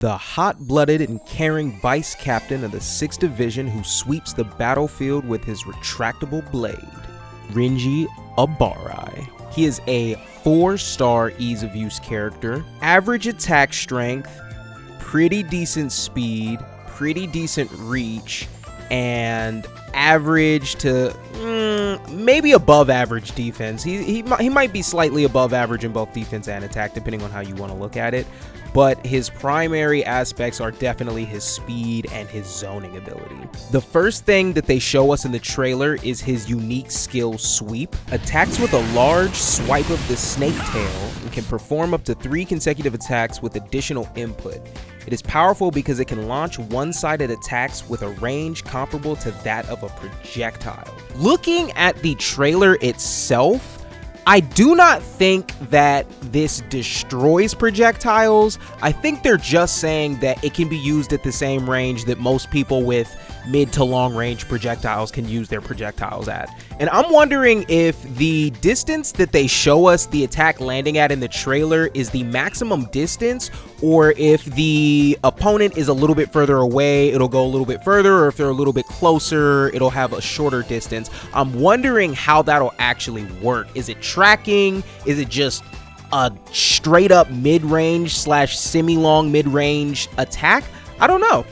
the hot-blooded and caring vice captain of the 6th Division who sweeps the battlefield with his retractable blade, Renji Abari. He is a 4-star ease of use character, average attack strength, pretty decent speed, pretty decent reach, and average to maybe above average defense. He might be slightly above average in both defense and attack, depending on how you want to look at it. But his primary aspects are definitely his speed and his zoning ability. The first thing that they show us in the trailer is his unique skill Sweep. Attacks with a large swipe of the snake tail and can perform up to 3 consecutive attacks with additional input. It is powerful because it can launch one-sided attacks with a range comparable to that of a projectile. Looking at the trailer itself, I do not think that this destroys projectiles. I think they're just saying that it can be used at the same range that most people with mid to long range projectiles can use their projectiles at. And I'm wondering if the distance that they show us the attack landing at in the trailer is the maximum distance, or if the opponent is a little bit further away, it'll go a little bit further, or if they're a little bit closer, it'll have a shorter distance. I'm wondering how that'll actually work. Is it tracking? Is it just a straight up mid-range slash semi-long mid-range attack? I don't know.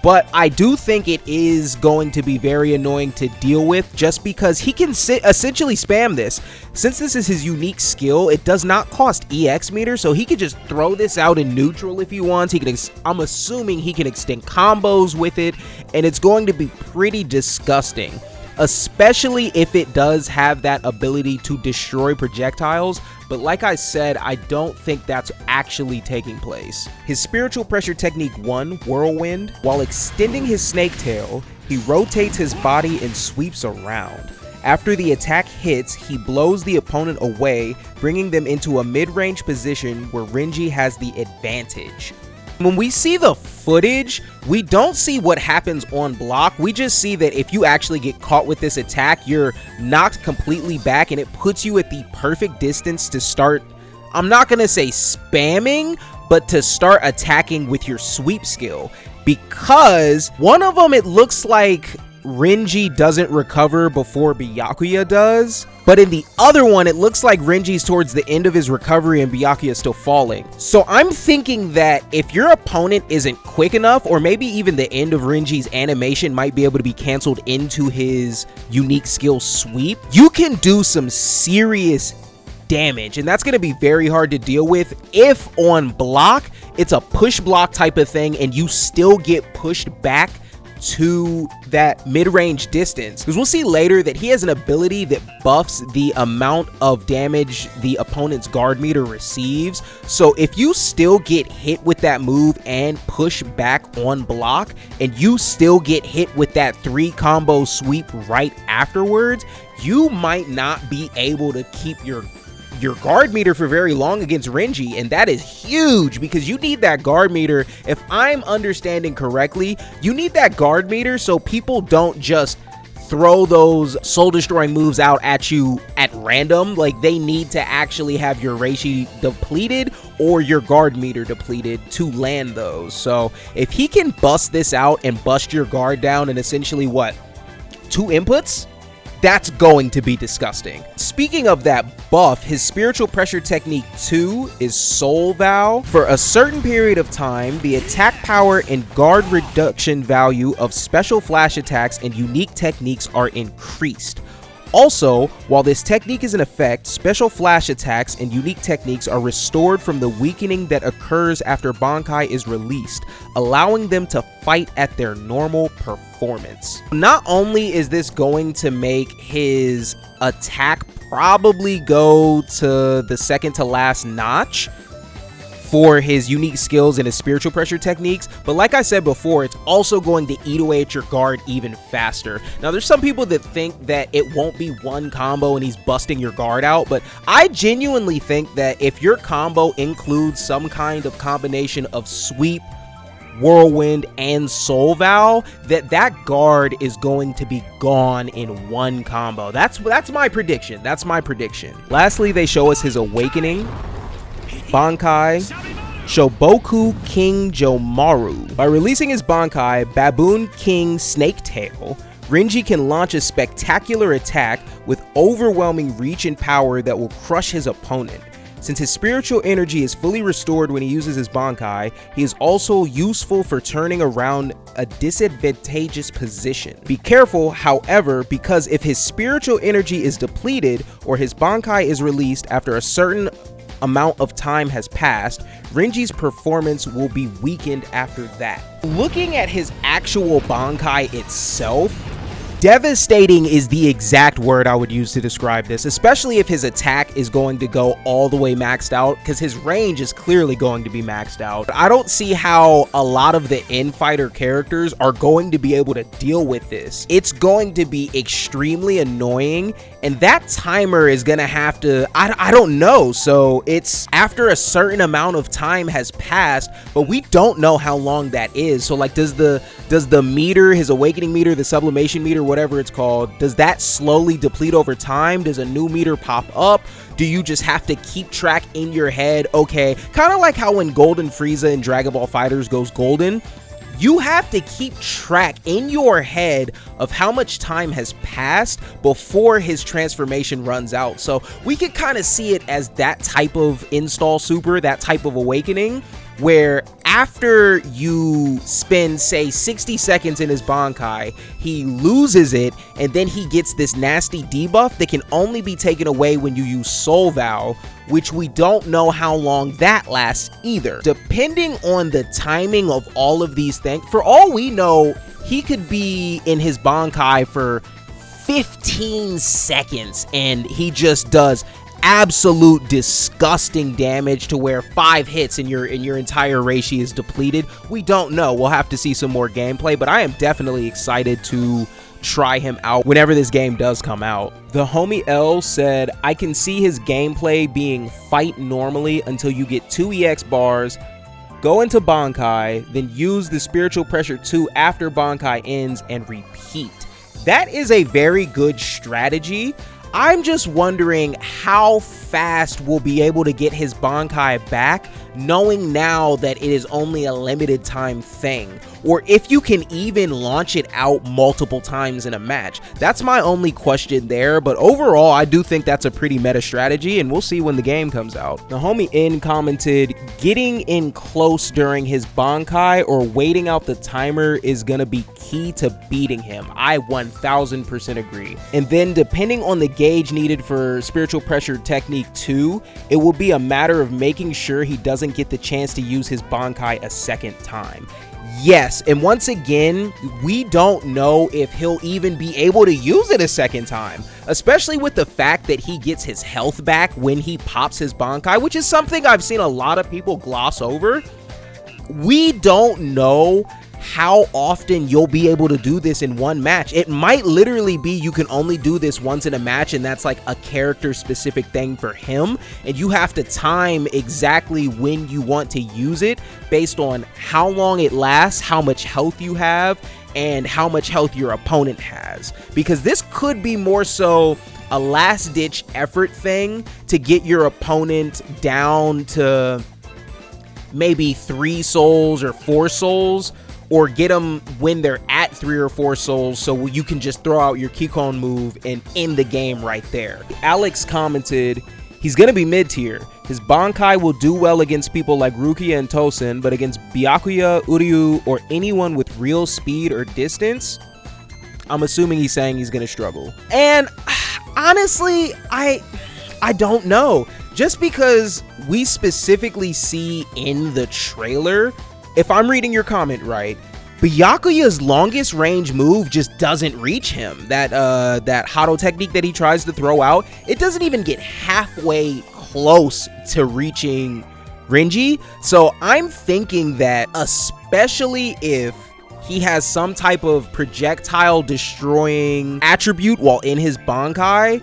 But I do think it is going to be very annoying to deal with, just because he can essentially spam this. Since this is his unique skill, it does not cost EX meter, so he could just throw this out in neutral if he wants. He can, I'm assuming he can extend combos with it, and it's going to be pretty disgusting, especially if it does have that ability to destroy projectiles. But like I said, I don't think that's actually taking place. His spiritual pressure technique 1, Whirlwind, while extending his snake tail, he rotates his body and sweeps around. After the attack hits, he blows the opponent away, bringing them into a mid-range position where Renji has the advantage. When we see the footage, we don't see what happens on block. We just see that if you actually get caught with this attack, you're knocked completely back, and it puts you at the perfect distance to start, I'm not going to say spamming, but to start attacking with your sweep skill. Because one of them, it looks like Renji doesn't recover before Byakuya does, but in the other one, it looks like Renji's towards the end of his recovery and Byakuya's still falling. So I'm thinking that if your opponent isn't quick enough, or maybe even the end of Renji's animation might be able to be canceled into his unique skill Sweep, you can do some serious damage, and that's going to be very hard to deal with if on block it's a push block type of thing and you still get pushed back to that mid-range distance, because we'll see later that he has an ability that buffs the amount of damage the opponent's guard meter receives. So if you still get hit with that move and push back on block, and you still get hit with that 3 combo sweep right afterwards, you might not be able to keep your guard meter for very long against Renji, and that is huge because you need that guard meter. If I'm understanding correctly, you need that guard meter so people don't just throw those soul destroying moves out at you at random. Like, they need to actually have your Reishi depleted or your guard meter depleted to land those. So if he can bust this out and bust your guard down in essentially what, 2 inputs, that's going to be disgusting. Speaking of that buff, his spiritual pressure technique 2 is Soul Vow. For a certain period of time, the attack power and guard reduction value of special flash attacks and unique techniques are increased. Also, while this technique is in effect, special flash attacks and unique techniques are restored from the weakening that occurs after Bankai is released, allowing them to fight at their normal performance. Not only is this going to make his attack probably go to the second to last notch for his unique skills and his spiritual pressure techniques, but like I said before, it's also going to eat away at your guard even faster. Now, there's some people that think that it won't be one combo and he's busting your guard out, but I genuinely think that if your combo includes some kind of combination of sweep, whirlwind, and soul vow, that guard is going to be gone in one combo. That's my prediction. That's my prediction. Lastly, they show us his awakening, Bankai, Shoboku King Jomaru. By releasing his Bankai, Baboon King Snaketail, Renji can launch a spectacular attack with overwhelming reach and power that will crush his opponent. Since his spiritual energy is fully restored when he uses his Bankai, he is also useful for turning around a disadvantageous position. Be careful, however, because if his spiritual energy is depleted or his Bankai is released after a certain amount of time has passed, Renji's performance will be weakened after that. Looking at his actual Bankai itself, devastating is the exact word I would use to describe this, especially if his attack is going to go all the way maxed out, because his range is clearly going to be maxed out. I don't see how a lot of the in-fighter characters are going to be able to deal with this. It's going to be extremely annoying, and that timer is gonna have to, I don't know, so it's after a certain amount of time has passed, but we don't know how long that is. So like, does the meter, his awakening meter, the sublimation meter, whatever it's called, does that slowly deplete over time? Does a new meter pop up? Do you just have to keep track in your head? Okay, kind of like how when Golden Frieza in Dragon Ball FighterZ goes golden, you have to keep track in your head of how much time has passed before his transformation runs out. So we could kind of see it as that type of install super, that type of awakening, where after you spend, say, 60 seconds in his Bankai, he loses it, and then he gets this nasty debuff that can only be taken away when you use Soul Vow, which we don't know how long that lasts either. Depending on the timing of all of these things, for all we know, he could be in his Bankai for 15 seconds, and he just does absolute disgusting damage to where 5 hits and your entire Reishi is depleted. We don't know. We'll have to see some more gameplay, but I am definitely excited to try him out whenever this game does come out. The homie L said, I can see his gameplay being fight normally until you get 2 EX bars, go into Bankai, then use the Spiritual Pressure 2 after Bankai ends and repeat. That is a very good strategy. I'm just wondering how fast we'll be able to get his Bankai back, knowing now that it is only a limited time thing, or if you can even launch it out multiple times in a match. That's my only question there, but overall I do think that's a pretty meta strategy, and we'll see when the game comes out. The homie N commented, getting in close during his Bankai or waiting out the timer is gonna be key to beating him. I 1000% agree. And then depending on the gauge needed for Spiritual Pressure Technique 2, it will be a matter of making sure he doesn't get the chance to use his Bankai a second time. Yes, and once again, we don't know if he'll even be able to use it a second time, especially with the fact that he gets his health back when he pops his Bankai, which is something I've seen a lot of people gloss over. We don't know how often you'll be able to do this in one match. It might literally be you can only do this once in a match, and that's like a character specific thing for him, and you have to time exactly when you want to use it based on how long it lasts, how much health you have, and how much health your opponent has, because this could be more so a last ditch effort thing to get your opponent down to maybe 3 souls or 4 souls, or get them when they're at 3 or 4 souls, so you can just throw out your Kikon move and end the game right there. Alex commented, he's gonna be mid-tier. His Bankai will do well against people like Rukia and Tosen, but against Byakuya, Uryu, or anyone with real speed or distance, I'm assuming he's saying he's gonna struggle. And honestly, I don't know. Just because we specifically see in the trailer, if I'm reading your comment right, Byakuya's longest range move just doesn't reach him. That Hado technique that he tries to throw out, it doesn't even get halfway close to reaching Renji. So I'm thinking that, especially if he has some type of projectile destroying attribute while in his Bankai,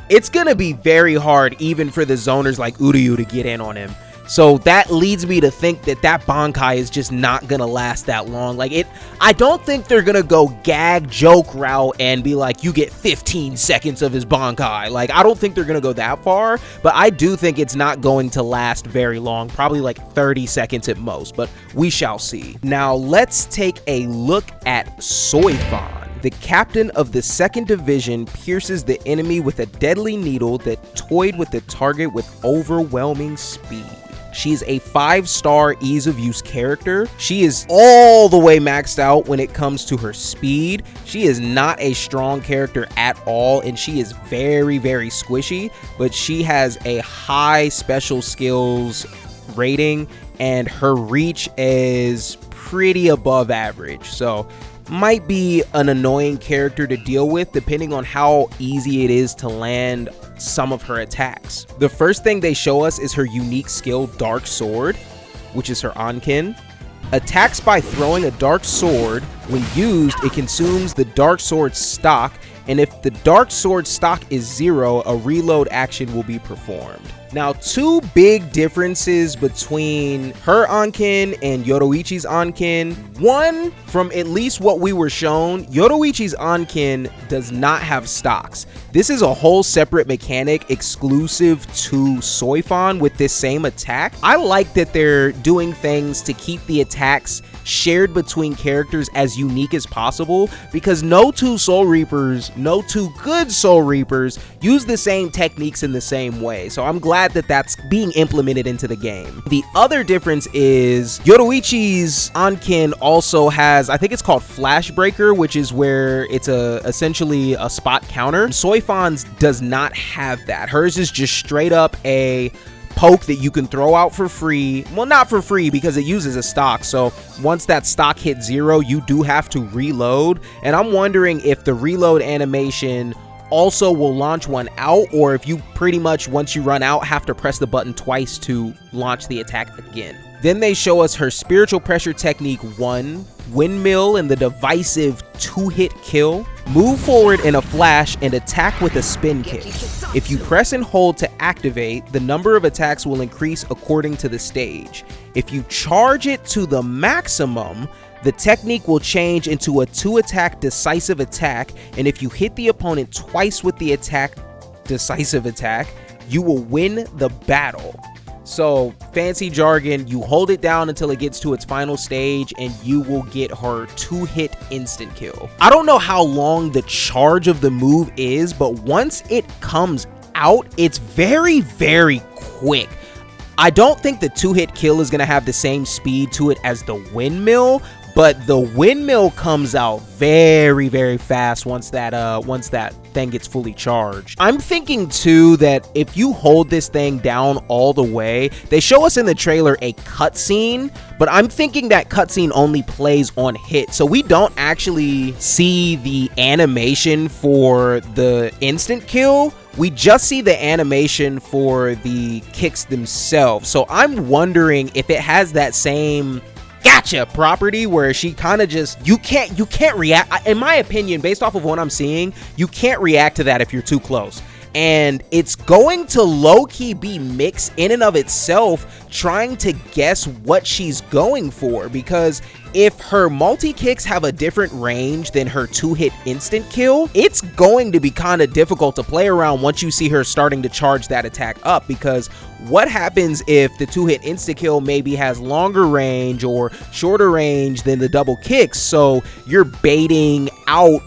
it's gonna be very hard even for the zoners like Uryu to get in on him. So that leads me to think that that Bankai is just not gonna last that long. Like, I don't think they're gonna go gag joke route and be like, you get 15 seconds of his Bankai. Like, I don't think they're gonna go that far, but I do think it's not going to last very long, probably like 30 seconds at most, but we shall see. Now let's take a look at Soi Fon. The captain of the 2nd Division pierces the enemy with a deadly needle that toyed with the target with overwhelming speed. She's a 5-star ease of use character. She is all the way maxed out when it comes to her speed. She is not a strong character at all, and she is very, very squishy, but she has a high special skills rating, and her reach is pretty above average. So might be an annoying character to deal with depending on how easy it is to land some of her attacks. The first thing they show us is her unique skill, Dark Sword, which is her Ankin. Attacks by throwing a Dark Sword. When used, it consumes the Dark Sword stock, and if the Dark Sword stock is 0, a reload action will be performed. Now, 2 big differences between her Ankin and Yoruichi's Ankin. One, from at least what we were shown, Yoruichi's Ankin does not have stocks. This is a whole separate mechanic exclusive to Soi Fon with this same attack. I like that they're doing things to keep the attacks shared between characters as unique as possible, because no 2 Soul Reapers, no 2 good Soul Reapers use the same techniques in the same way. So I'm glad that that's being implemented into the game. The other difference is Yoruichi's Ankin also has, I think it's called Flash Breaker, which is where it's essentially a spot counter. Soi Fon's does not have that. Hers is just straight up a poke that you can throw out for free. Well, not for free, because it uses a stock, so once that stock hits 0, you do have to reload, and I'm wondering if the reload animation also will launch one out, or if you pretty much, once you run out, have to press the button twice to launch the attack again. Then they show us her Spiritual Pressure Technique 1, Windmill, and the divisive 2-hit kill. Move forward in a flash and attack with a spin kick. If you press and hold to activate, the number of attacks will increase according to the stage. If you charge it to the maximum, the technique will change into a 2-attack decisive attack, and if you hit the opponent twice with the decisive attack, you will win the battle. So, fancy jargon, you hold it down until it gets to its final stage and you will get her 2-hit instant kill. I don't know how long the charge of the move is, but once it comes out, it's very, very quick. I don't think the 2-hit kill is going to have the same speed to it as the windmill, but the windmill comes out very, very fast once that thing gets fully charged. I'm thinking too that if you hold this thing down all the way, they show us in the trailer a cutscene, but I'm thinking that cutscene only plays on hit, so we don't actually see the animation for the instant kill. We just see the animation for the kicks themselves. So I'm wondering if it has that same gotcha property where she kind of just, you can't react. In my opinion, based off of what I'm seeing, you can't react to that if you're too close. And it's going to low-key be mixed in and of itself, trying to guess what she's going for, because if her multi-kicks have a different range than her 2-hit instant kill, it's going to be kind of difficult to play around once you see her starting to charge that attack up, because what happens if the 2-hit instant kill maybe has longer range or shorter range than the double kicks, so you're baiting out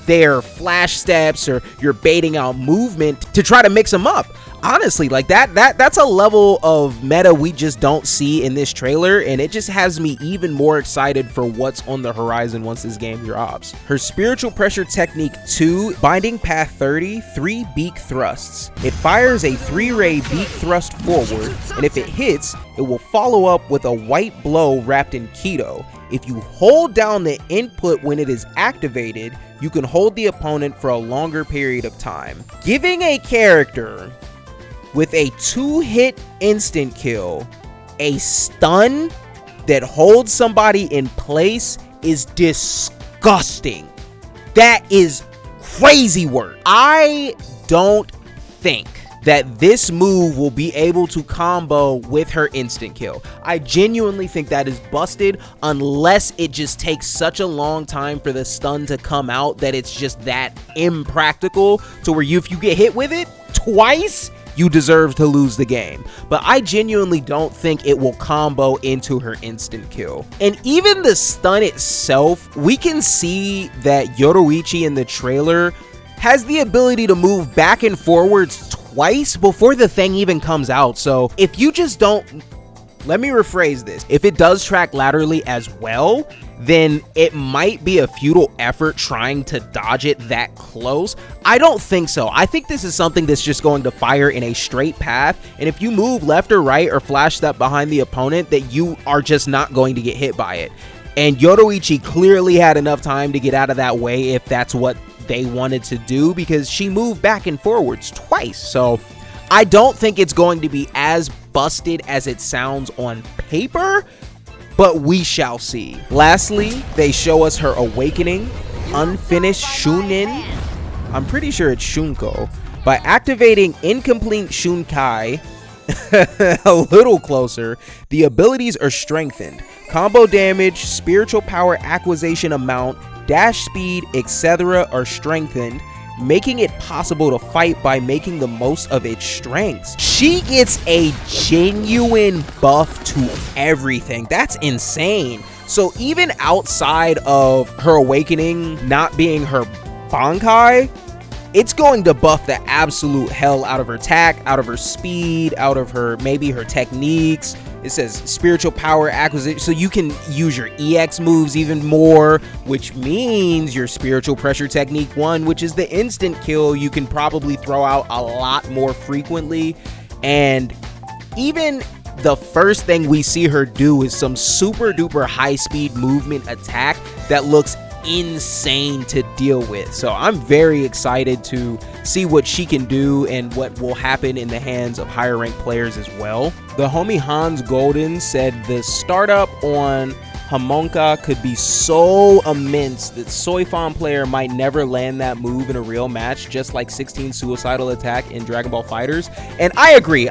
their flash steps or you're baiting out movement to try to mix them up. Honestly, like that's a level of meta we just don't see in this trailer, and it just has me even more excited for what's on the horizon once this game drops. Her Spiritual Pressure Technique 2, Binding Path 30, 3 beak thrusts. It fires a 3-ray beak thrust forward, and if it hits, it will follow up with a white blow wrapped in keto. If you hold down the input when it is activated, you can hold the opponent for a longer period of time. Giving a character with a 2-hit instant kill a stun that holds somebody in place is disgusting. That is crazy work. I don't think that this move will be able to combo with her instant kill. I genuinely think that is busted unless it just takes such a long time for the stun to come out that it's just that impractical to where if you get hit with it twice, you deserve to lose the game. But I genuinely don't think it will combo into her instant kill. And even the stun itself, we can see that Yoruichi in the trailer has the ability to move back and forwards twice before the thing even comes out. So if you just don't, let me rephrase this, if it does track laterally as well, then it might be a futile effort trying to dodge it that close. I don't think so. I think this is something that's just going to fire in a straight path, and if you move left or right or flash step behind the opponent, that you are just not going to get hit by it. And Yoruichi clearly had enough time to get out of that way if that's what they wanted to do, because she moved back and forwards twice. So I don't think it's going to be as busted as it sounds on paper, but we shall see. Lastly, they show us her awakening, unfinished Shunin, I'm pretty sure it's Shunko, by activating incomplete Shunkai. A little closer, the abilities are strengthened. Combo damage, spiritual power acquisition amount, dash speed, etc. are strengthened, making it possible to fight by making the most of its strengths. She gets a genuine buff to everything. That's insane. So even outside of her awakening not being her Bankai, it's going to buff the absolute hell out of her attack, out of her speed, out of her, maybe her techniques. It says spiritual power acquisition, so you can use your EX moves even more, which means your spiritual pressure technique 1, which is the instant kill, you can probably throw out a lot more frequently. And even the first thing we see her do is some super duper high speed movement attack that looks insane to deal with. So I'm very excited to see what she can do and what will happen in the hands of higher ranked players as well. The homie Hans Golden said the startup on Hamonka could be so immense that Soi Fon player might never land that move in a real match, just like 16 suicidal attack in Dragon Ball Fighters. And I agree.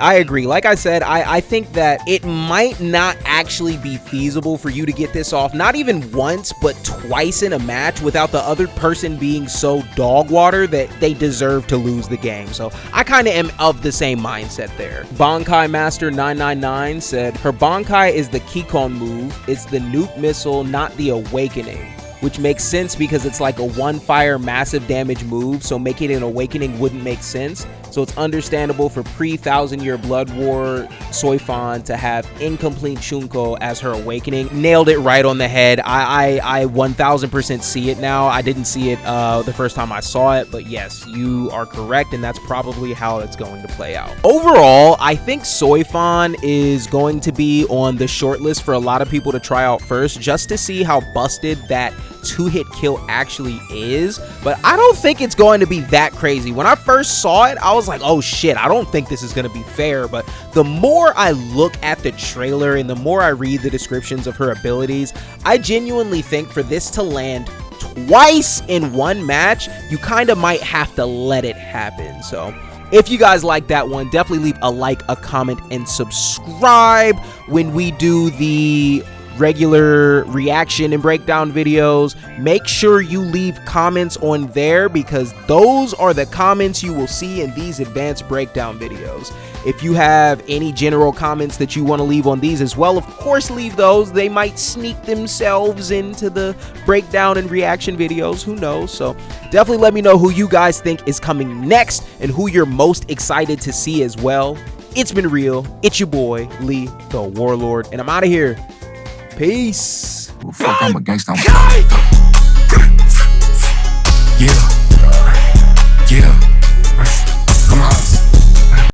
Like I said, I think that it might not actually be feasible for you to get this off, not even once, but twice in a match without the other person being so dog water that they deserve to lose the game. So I kind of am of the same mindset there. Bankai Master 999 said her Bankai is the Kikon move. It's the nuke missile, not the awakening, which makes sense because it's like a one fire massive damage move, so making it an awakening wouldn't make sense. So it's understandable for pre-Thousand Year Blood War Soi Fon to have incomplete Shunko as her awakening. Nailed it right on the head. I 1000% see it now. I didn't see it the first time I saw it, but yes, you are correct, and that's probably how it's going to play out. Overall, I think Soi Fon is going to be on the short list for a lot of people to try out first, just to see how busted that two-hit kill actually is. But I don't think it's going to be that crazy. When I first saw it, I was like, oh shit, I don't think this is going to be fair. But the more I look at the trailer and the more I read the descriptions of her abilities, I genuinely think for this to land twice in one match, you kind of might have to let it happen. So if you guys like that one, definitely leave a like, a comment, and subscribe when we do the regular reaction and breakdown videos. Make sure you leave comments on there, because those are the comments you will see in these advanced breakdown videos. If you have any general comments that you want to leave on these as well, of course leave those. They might sneak themselves into the breakdown and reaction videos, who knows. So definitely let me know who you guys think is coming next and who you're most excited to see as well. It's been real. It's your boy Lee the Warlord, and I'm out of here. Peace. Fuck, I'm a gangsta.